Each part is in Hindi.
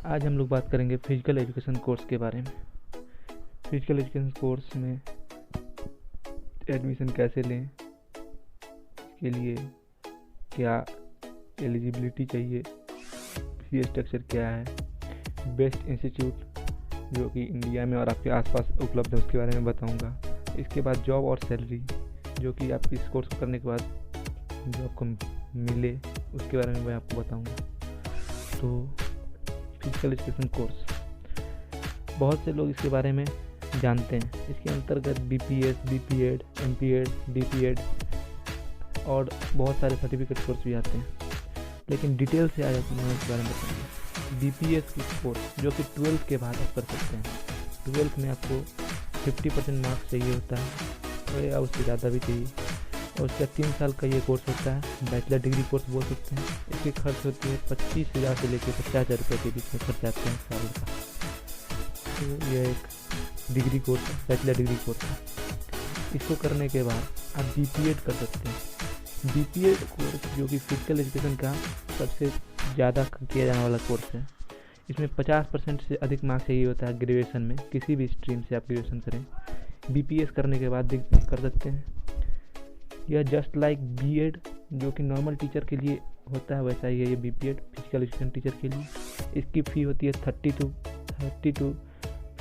आज हम लोग बात करेंगे फिजिकल एजुकेशन कोर्स के बारे में। फिजिकल एजुकेशन कोर्स में एडमिशन कैसे लें, इसके लिए क्या एलिजिबिलिटी चाहिए, फी स्ट्रक्चर क्या है, बेस्ट इंस्टीट्यूट जो कि इंडिया में और आपके आसपास उपलब्ध है उसके बारे में बताऊंगा। इसके बाद जॉब और सैलरी जो कि आप इस कोर्स को करने के बाद जो आपको मिले उसके बारे में मैं आपको बताऊंगा। तो फिजिकल एजुकेशन कोर्स बहुत से लोग इसके बारे में जानते हैं। इसके अंतर्गत BPS, BPEd, MPEd, DPEd और बहुत सारे सर्टिफिकेट कोर्स भी आते हैं, लेकिन डिटेल से आज मैं इसके बारे में बताऊंगा। BPS की कोर्स जो कि 12th के बाद आप कर सकते हैं। 12th में आपको 50% मार्क्स चाहिए होता है या उससे ज़्यादा भी चाहिए, और उसका 3 साल का ये कोर्स होता है। बैचलर डिग्री कोर्स बोल सकते हैं। इसकी खर्च होती है 25,000 से लेकर 50,000 रुपये के बीच में खर्च आते हैं साल का। तो यह एक डिग्री कोर्स है, बैचलर डिग्री कोर्स है। इसको करने के बाद आप BPEd कर सकते हैं। BPEd कोर्स जो कि फिजिकल एजुकेशन का सबसे ज़्यादा किया जाने वाला कोर्स है। इसमें 50% से अधिक मार्क्स चाहिए होता है ग्रेजुएशन में, किसी भी स्ट्रीम से आप ग्रेजुएशन करें। BPS करने के बाद भी कर सकते हैं। यह जस्ट लाइक BEd जो कि नॉर्मल टीचर के लिए होता है, वैसा ही है ये BPEd फिजिकल एजुकेशन टीचर के लिए। इसकी फ़ी होती है 30 to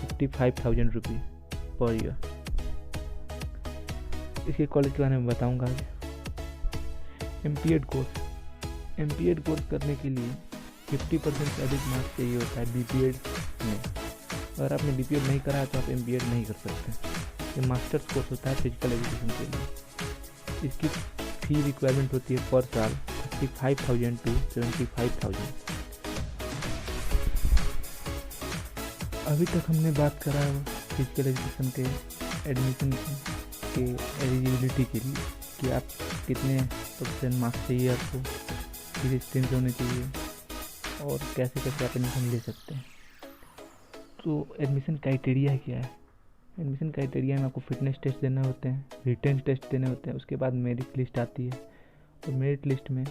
55,000 रुपये पर ईयर। इसके कॉलेज के बारे में बताऊंगा आगे। MPEd कोर्स करने के लिए 50% से अधिक मार्क्स चाहिए होता है BPEd में। अगर आपने BPEd नहीं करा है तो आप MPEd नहीं कर सकते। ये मास्टर्स कोर्स होता है फिजिकल एजुकेशन के लिए। इसकी फी रिक्वायरमेंट होती है पर साल 35,000 to 75,000। अभी तक हमने बात करा फिजिकल एजुकेशन के एडमिशन के एलिजिबिलिटी के लिए कि आप कितने % मार्क्स चाहिए, आपको किस स्ट्रीम से होने चाहिए और कैसे कैसे आप एडमिशन ले सकते हैं। तो एडमिशन क्राइटेरिया क्या है? एडमिशन क्राइटेरिया में आपको फिटनेस टेस्ट देने होते हैं, रिटन टेस्ट देने होते हैं, उसके बाद मेरिट लिस्ट आती है। तो मेरिट लिस्ट में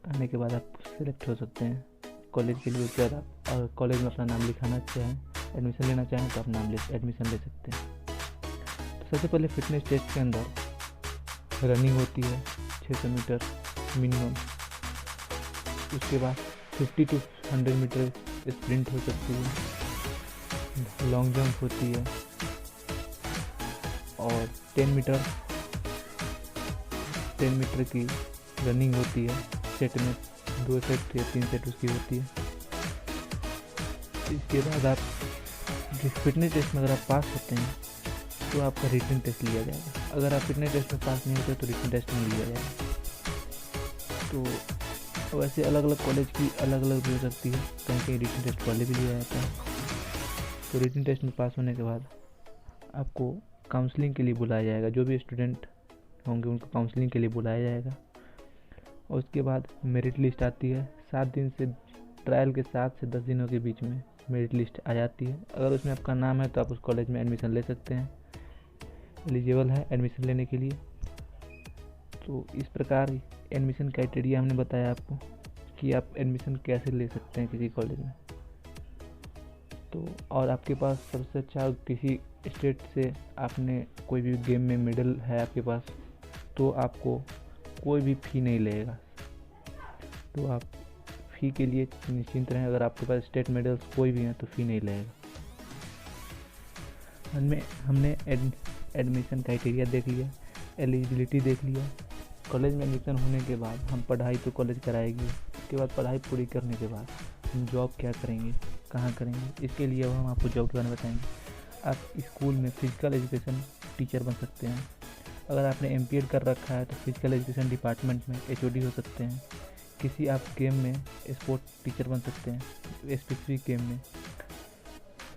आने के बाद आप सेलेक्ट हो सकते हैं कॉलेज के लिए। उसके बाद आप और कॉलेज में अपना नाम लिखाना चाहें, एडमिशन लेना चाहें तो आप एडमिशन ले सकते हैं। तो सबसे पहले फिटनेस टेस्ट के अंदर रनिंग होती है 600 मीटर मिनिमम। उसके बाद 50 to 100 मीटर स्प्रिंट हो सकती है, लॉन्ग जंप होती है और 10 मीटर की रनिंग होती है। सेट में 2 सेट या 3 सेट उसकी होती है। इसके बाद आप जिस फिटनेस टेस्ट में अगर आप पास होते हैं तो आपका रिटन टेस्ट लिया जाएगा। अगर आप फिटनेस टेस्ट में पास नहीं होते तो रिटन टेस्ट नहीं लिया जाएगा। तो वैसे अलग अलग कॉलेज की अलग अलग भी हो सकती है, कहीं कहीं रिटन टेस्ट पहले भी लिया जाता है। तो रिटन टेस्ट में पास होने के बाद आपको काउंसलिंग के लिए बुलाया जाएगा। जो भी स्टूडेंट होंगे उनको काउंसलिंग के लिए बुलाया जाएगा। और उसके बाद मेरिट लिस्ट आती है। 7 दिन से ट्रायल के 7 से 10 दिनों के बीच में मेरिट लिस्ट आ जाती है। अगर उसमें आपका नाम है तो आप उस कॉलेज में एडमिशन ले सकते हैं, एलिजिबल है एडमिशन लेने के लिए। तो इस प्रकार एडमिशन क्राइटेरिया हमने बताया आपको कि आप एडमिशन कैसे ले सकते हैं किसी कॉलेज में। तो और आपके पास सबसे अच्छा किसी स्टेट से आपने कोई भी गेम में मेडल है आपके पास तो आपको कोई भी फ़ी नहीं लगेगा। तो आप फ़ी के लिए निश्चिंत रहें। अगर आपके पास स्टेट मेडल्स कोई भी हैं तो फ़ी नहीं लगेगा। हमने एडमिशन क्राइटेरिया देख लिया, एलिजिबिलिटी देख लिया। कॉलेज में एडमिशन होने के बाद हम पढ़ाई तो कॉलेज कराएगी। उसके बाद पढ़ाई पूरी करने के बाद हम जॉब क्या करेंगे, कहाँ करेंगे, इसके लिए हम आपको जॉब के बारे में बताएंगे। आप स्कूल में फिजिकल एजुकेशन टीचर बन सकते हैं। अगर आपने MPEd कर रखा है तो फिजिकल एजुकेशन डिपार्टमेंट में HOD हो सकते हैं। किसी आप गेम में स्पोर्ट टीचर बन सकते हैं स्पेसिफिक गेम में।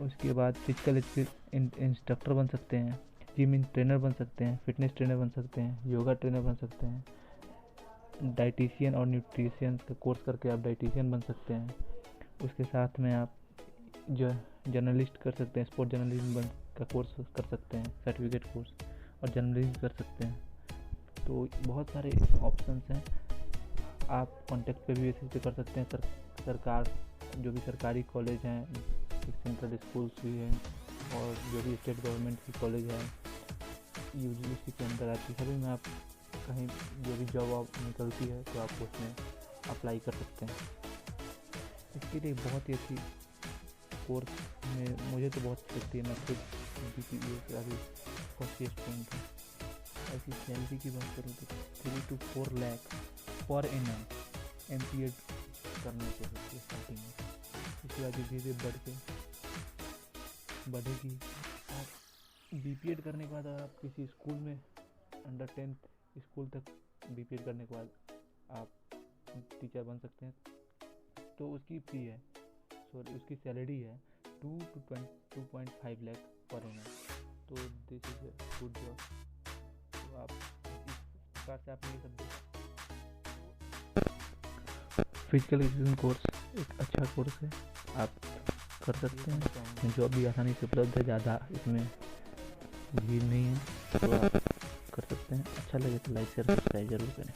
उसके बाद फिजिकल एजुकेशन इंस्ट्रक्टर बन सकते हैं, जिम ट्रेनर बन सकते हैं, फिटनेस ट्रेनर बन सकते हैं, योगा ट्रेनर बन सकते हैं। डाइटिशियन और न्यूट्रिशन का कोर्स करके आप डाइटिशियन बन सकते हैं। उसके साथ में आप जो जर्नलिस्ट कर सकते हैं, स्पोर्ट जर्नलिज्म का कोर्स कर सकते हैं, सर्टिफिकेट कोर्स, और जर्नलिज्म कर सकते हैं। तो बहुत सारे ऑप्शंस हैं। आप कॉन्टैक्ट पे भी बेसिस पे कर सकते हैं। सरकार जो भी सरकारी कॉलेज हैं, सेंट्रल स्कूल्स भी हैं, और जो भी स्टेट गवर्नमेंट की कॉलेज है यूजीसी के अंदर आती है, सभी में आप कहीं जो भी जॉब निकलती है तो आप उसमें अप्लाई कर सकते हैं। इसके लिए बहुत ही अच्छी कोर्स में मुझे तो बहुत अच्छी लगती है। मैं खुद BPA का भी फर्स्ट ईयर स्टूडेंट हूँ। ऐसी सैलरी की बात करूँ तो 3 to 4 लाख पर एनम MPA करने को होती है स्टार्टिंग में। इसके बाद धीरे धीरे बढ़ेगी। और BPA करने के बाद आप किसी स्कूल में अंडर 10th स्कूल तक BPA करने के बाद आप टीचर बन सकते हैं। तो उसकी फी है, सॉरी उसकी सैलरी है 2 to 2.5 लाख पर एनम। तो this is a good job. तो आप इस प्रकार से आपने ये सब फिजिकल एजुकेशन कोर्स एक अच्छा कोर्स है, आप कर सकते हैं। जॉब भी आसानी से उपलब्ध है, ज़्यादा इसमें भीड़ नहीं है, तो आप कर सकते हैं। अच्छा लगे तो लाइक शेयर सब्सक्राइब जरूर करें।